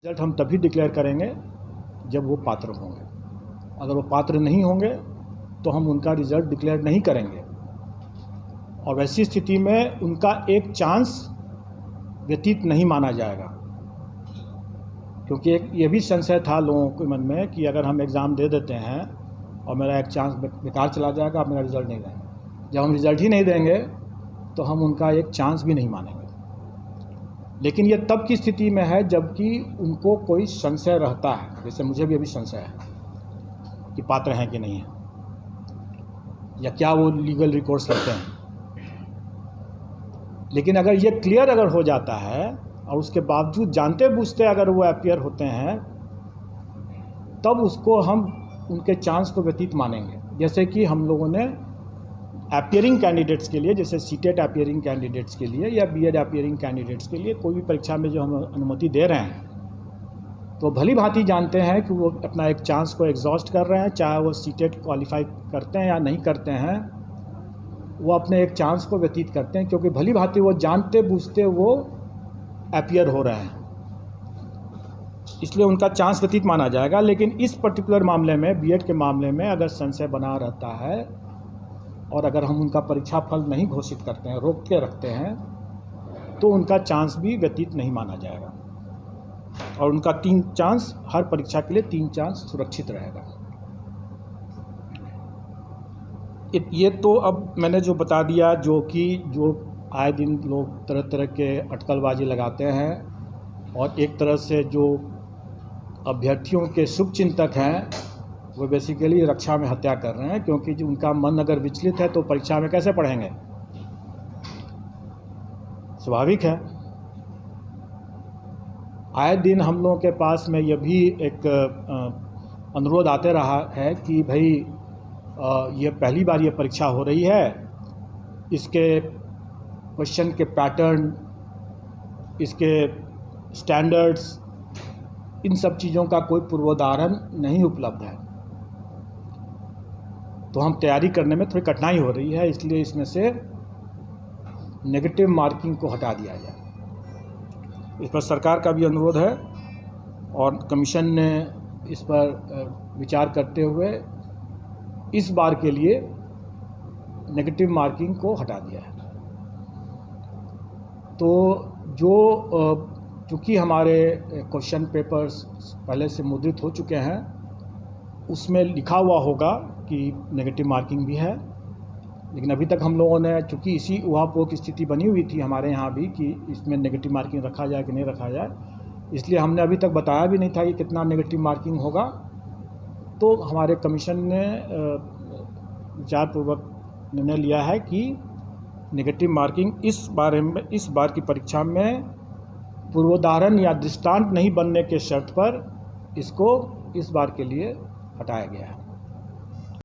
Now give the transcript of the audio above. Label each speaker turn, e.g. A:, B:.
A: Result हम तभी declare करेंगे जब वो पात्र होंगे। अगर वो पात्र नहीं होंगे तो हम उनका रिजल्ट डिक्लेयर नहीं करेंगे और वैसी स्थिति में उनका एक चांस व्यतीत नहीं माना जाएगा, क्योंकि एक ये भी संशय था लोगों के मन में कि अगर हम एग्ज़ाम दे देते हैं और मेरा एक चांस बेकार चला जाएगा, मेरा रिज़ल्ट नहीं देंगे। जब हम रिज़ल्ट ही नहीं देंगे तो हम उनका एक चांस भी नहीं मानेंगे। लेकिन ये तब की स्थिति में है जबकि उनको कोई संशय रहता है, जैसे मुझे भी अभी संशय है कि पात्र हैं कि नहीं है, या क्या वो लीगल रिकॉर्ड्स रखते हैं। लेकिन अगर ये क्लियर अगर हो जाता है और उसके बावजूद जानते बूझते अगर वो अपीयर होते हैं, तब उसको हम उनके चांस को व्यतीत मानेंगे। जैसे कि हम लोगों ने अपीयरिंग कैंडिडेट्स के लिए, जैसे सीटेट अपीयरिंग कैंडिडेट्स के लिए या बीएड अपीयरिंग कैंडिडेट्स के लिए कोई भी परीक्षा में जो हम अनुमति दे रहे हैं, तो भली भांति जानते हैं कि वो अपना एक चांस को एग्जॉस्ट कर रहे हैं, चाहे वो सीटेट क्वालिफाई करते हैं या नहीं करते हैं, वो अपने एक चांस को व्यतीत करते हैं, क्योंकि भली भांति वो जानते बूझते वो अपीयर हो रहे हैं, इसलिए उनका चांस व्यतीत माना जाएगा। लेकिन इस पर्टिकुलर मामले में, बीएड के मामले में, अगर संशय बना रहता है और अगर हम उनका परीक्षा फल नहीं घोषित करते हैं, रोक के रखते हैं, तो उनका चांस भी व्यतीत नहीं माना जाएगा और उनका 3 चांस, हर परीक्षा के लिए 3 चांस सुरक्षित रहेगा। ये तो अब मैंने जो बता दिया, जो आए दिन लोग तरह तरह के अटकलबाजी लगाते हैं और एक तरह से जो अभ्यर्थियों के शुभचिंतक हैं वो बेसिकली रक्षा में हत्या कर रहे हैं, क्योंकि जो उनका मन अगर विचलित है तो परीक्षा में कैसे पढ़ेंगे, स्वाभाविक है। आए दिन हम लोगों के पास में यह भी एक अनुरोध आते रहा है कि भाई ये पहली बार ये परीक्षा हो रही है, इसके क्वेश्चन के पैटर्न, इसके स्टैंडर्ड्स, इन सब चीज़ों का कोई पूर्वोदाहरण नहीं उपलब्ध है, तो हम तैयारी करने में थोड़ी कठिनाई हो रही है, इसलिए इसमें से नेगेटिव मार्किंग को हटा दिया जाए। इस पर सरकार का भी अनुरोध है और कमीशन ने इस पर विचार करते हुए इस बार के लिए नेगेटिव मार्किंग को हटा दिया है। तो चूँकि हमारे क्वेश्चन पेपर्स पहले से मुद्रित हो चुके हैं, उसमें लिखा हुआ होगा कि नेगेटिव मार्किंग भी है, लेकिन अभी तक हम लोगों ने, चूँकि इसी ऊहापोह की स्थिति बनी हुई थी हमारे यहाँ भी कि इसमें नेगेटिव मार्किंग रखा जाए कि नहीं रखा जाए, इसलिए हमने अभी तक बताया भी नहीं था कि कितना नेगेटिव मार्किंग होगा। तो हमारे कमीशन ने विचारपूर्वक निर्णय लिया है कि नेगेटिव मार्किंग इस बार की परीक्षा में पूर्वोदाहरण या दृष्टांत नहीं बनने के शर्त पर इसको इस बार के लिए हटाया गया है।